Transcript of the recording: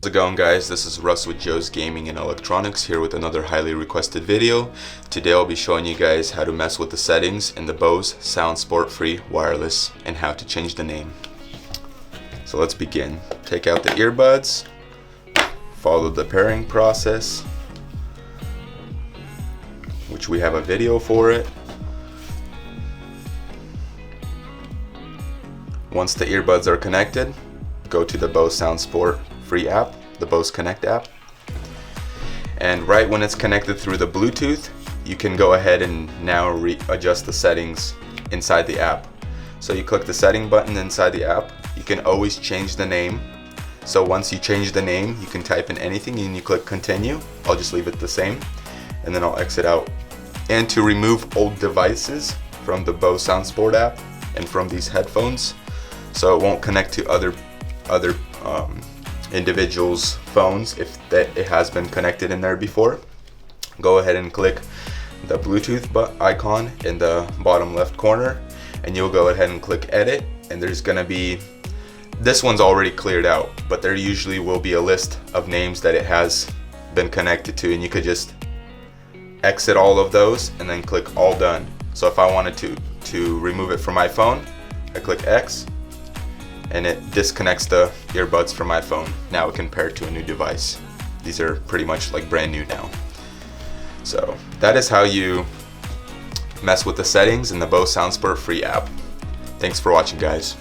How's it going, guys? This is Russ with Joe's Gaming and Electronics here with another highly requested video. Today I'll be showing you guys how to mess with the settings in the Bose Soundsport Free Wireless and how to change the name. So let's begin. Take out the earbuds, follow the pairing process, which we have a video for it. Once the earbuds are connected, go to the Bose Soundsport free app, the Bose Connect app. And right when it's connected through the Bluetooth, you can go ahead and now adjust the settings inside the app. So you click the setting button inside the app. You can always change the name. So once you change the name, you can type in anything and you click continue. I'll just leave it the same and then I'll exit out. And to remove old devices from the Bose Soundsport app and from these headphones, so it won't connect to other individuals' phones if it has been connected in there before, go ahead and click the Bluetooth icon in the bottom left corner and you'll go ahead and click edit, and there's gonna be, this one's already cleared out, but there usually will be a list of names that it has been connected to, and you could just exit all of those and then click all done. So if I wanted to remove it from my phone, I click X and it disconnects the earbuds from my phone. Now it can pair to a new device. These are pretty much like brand new now. So that is how you mess with the settings in the Bose Soundsport free app. Thanks for watching, guys.